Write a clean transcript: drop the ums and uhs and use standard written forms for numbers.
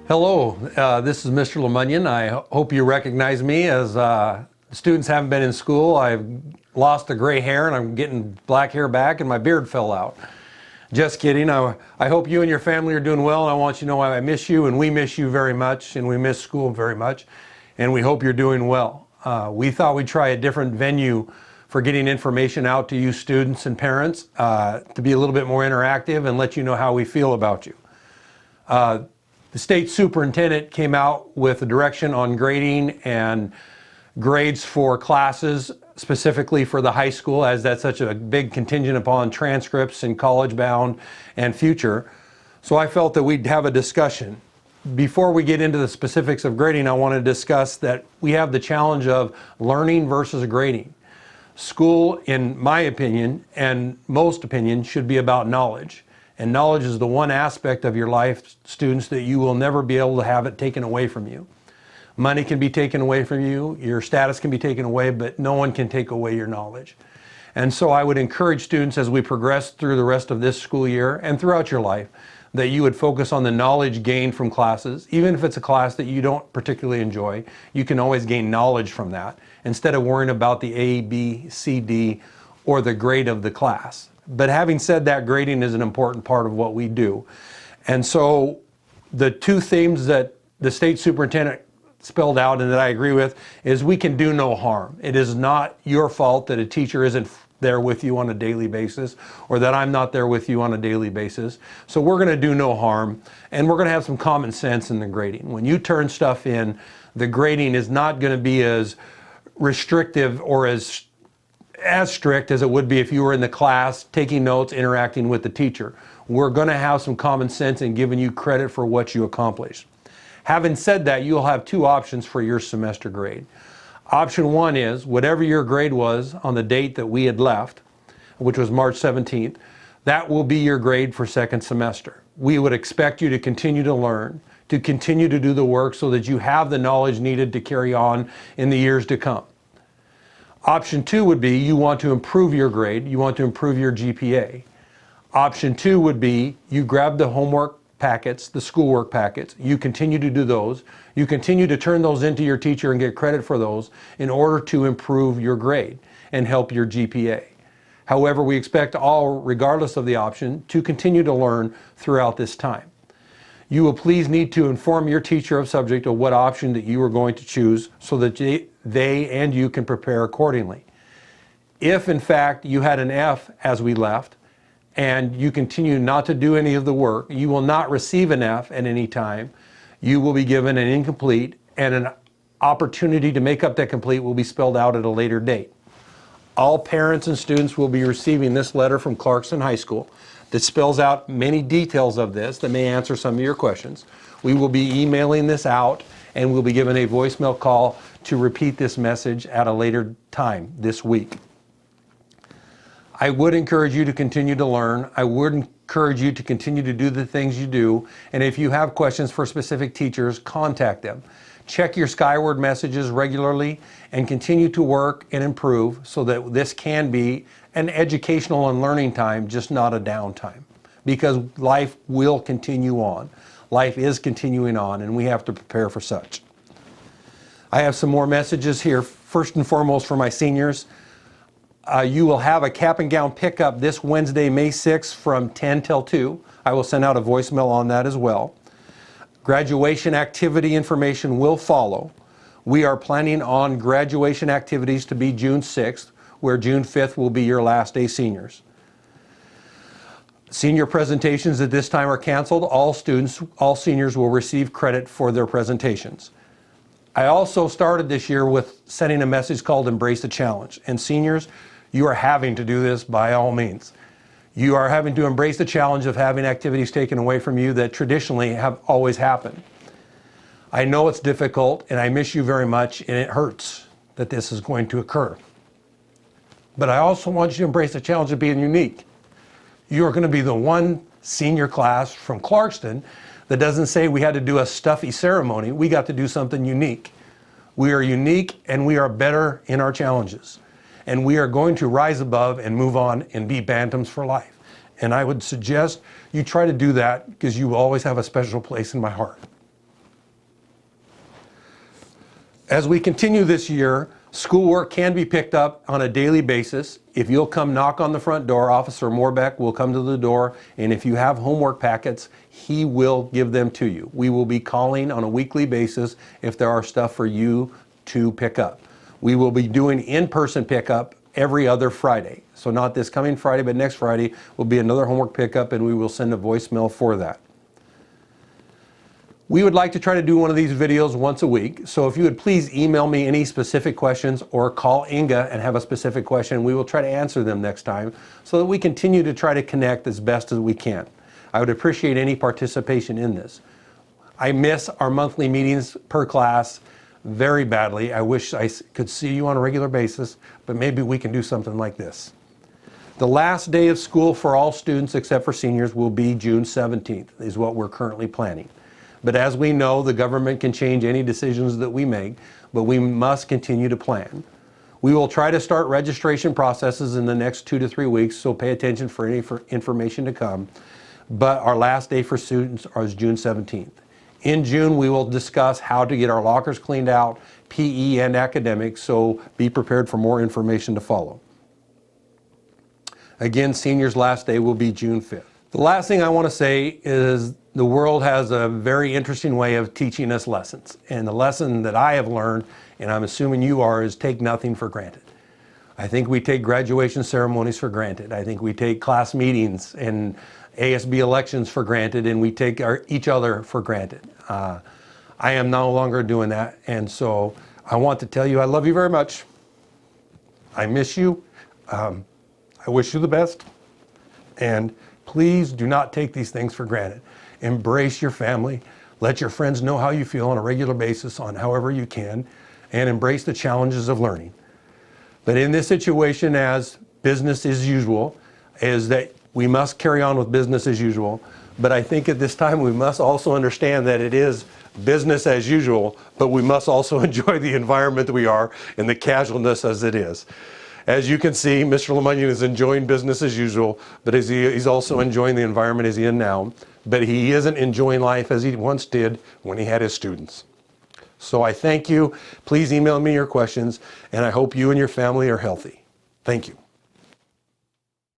Hello, this is Mr. LaMunyan. I hope you recognize me as students haven't been in school. I've lost the gray hair and I'm getting black hair back and my beard fell out. Just kidding. I hope you and your family are doing well, and I want you to know I miss you and we miss you very much, and we miss school very much, and we hope you're doing well. We thought we'd try a different venue for getting information out to you students and parents to be a little bit more interactive and let you know how we feel about you. The state superintendent came out with a direction on grading and grades for classes, specifically for the high school, as that's such a big contingent upon transcripts and college bound and future. So I felt that we'd have a discussion. Before we get into the specifics of grading, I want to discuss that we have the challenge of learning versus grading. School, in my opinion, and most opinions, should be about knowledge. And knowledge is the one aspect of your life, students, that you will never be able to have it taken away from you. Money can be taken away from you, your status can be taken away, but no one can take away your knowledge. And so I would encourage students, as we progress through the rest of this school year and throughout your life, that you would focus on the knowledge gained from classes. Even if it's a class that you don't particularly enjoy, you can always gain knowledge from that, instead of worrying about the A, B, C, D, or the grade of the class. But having said that, grading is an important part of what we do. And so the two themes that the state superintendent spelled out and that I agree with is we can do no harm. It is not your fault that a teacher isn't there with you on a daily basis, or that I'm not there with you on a daily basis. So we're going to do no harm, and we're going to have some common sense in the grading. When you turn stuff in, the grading is not going to be as restrictive or as strict as it would be if you were in the class taking notes, interacting with the teacher. We're going to have some common sense in giving you credit for what you accomplished. Having said that, you'll have two options for your semester grade. Option one is whatever your grade was on the date that we had left, which was March 17th, that will be your grade for second semester. We would expect you to continue to learn, to continue to do the work so that you have the knowledge needed to carry on in the years to come. Option two would be you want to improve your grade, you want to improve your GPA. Option two would be you grab the homework packets, the schoolwork packets, you continue to do those, you continue to turn those into your teacher and get credit for those in order to improve your grade and help your GPA. However, we expect all, regardless of the option, to continue to learn throughout this time. You will please need to inform your teacher of subject of what option that you are going to choose so that they and you can prepare accordingly. If in fact you had an F as we left and you continue not to do any of the work, you will not receive an F at any time. You will be given an incomplete, and an opportunity to make up that complete will be spelled out at a later date. All parents and students will be receiving this letter from Clarkston High School that spells out many details of this that may answer some of your questions. We will be emailing this out, and we'll be given a voicemail call to repeat this message at a later time this week. I would encourage you to continue to learn. I would encourage you to continue to do the things you do. And if you have questions for specific teachers, contact them. Check your Skyward messages regularly and continue to work and improve so that this can be an educational and learning time, just not a downtime. Because life will continue on. Life is continuing on, and we have to prepare for such. I have some more messages here. First and foremost, for my seniors. You will have a cap and gown pickup this Wednesday, May 6th from 10 till 2. I will send out a voicemail on that as well. Graduation activity information will follow. We are planning on graduation activities to be June 6th, where June 5th will be your last day seniors. Senior presentations at this time are canceled. All seniors will receive credit for their presentations. I also started this year with sending a message called Embrace the Challenge. And seniors, you are having to do this by all means. You are having to embrace the challenge of having activities taken away from you that traditionally have always happened. I know it's difficult, and I miss you very much, and it hurts that this is going to occur. But I also want you to embrace the challenge of being unique. You are going to be the one senior class from Clarkston that doesn't say we had to do a stuffy ceremony. We got to do something unique. We are unique, and we are better in our challenges. And we are going to rise above and move on and be bantams for life. And I would suggest you try to do that because you will always have a special place in my heart. As we continue this year, schoolwork can be picked up on a daily basis. If you'll come knock on the front door, Officer Morbeck will come to the door, and if you have homework packets, he will give them to you. We will be calling on a weekly basis if there are stuff for you to pick up. We will be doing in-person pickup every other Friday. So not this coming Friday, but next Friday will be another homework pickup, and we will send a voicemail for that. We would like to try to do one of these videos once a week. So if you would please email me any specific questions or call Inga and have a specific question, we will try to answer them next time so that we continue to try to connect as best as we can. I would appreciate any participation in this. I miss our monthly meetings per class very badly. I wish I could see you on a regular basis, but maybe we can do something like this. The last day of school for all students except for seniors will be June 17th, is what we're currently planning. But as we know, the government can change any decisions that we make, but we must continue to plan. We will try to start registration processes in the next 2 to 3 weeks, so pay attention for any information to come. But our last day for students is June 17th. In June, we will discuss how to get our lockers cleaned out, PE and academics, so be prepared for more information to follow. Again, seniors' last day will be June 5th. The last thing I want to say is the world has a very interesting way of teaching us lessons. And the lesson that I have learned, and I'm assuming you are, is take nothing for granted. I think we take graduation ceremonies for granted. I think we take class meetings and ASB elections for granted, and we take each other for granted. I am no longer doing that, and so I want to tell you I love you very much. I miss you. I wish you the best. And please do not take these things for granted. Embrace your family. Let your friends know how you feel on a regular basis on however you can, and embrace the challenges of learning. But in this situation, as business as usual, is that we must carry on with business as usual. But I think at this time we must also understand that it is business as usual, but we must also enjoy the environment that we are and the casualness as it is. As you can see, Mr. LaMunyan is enjoying business as usual, but he's also enjoying the environment as he is now. But he isn't enjoying life as he once did when he had his students. So I thank you. Please email me your questions, and I hope you and your family are healthy. Thank you.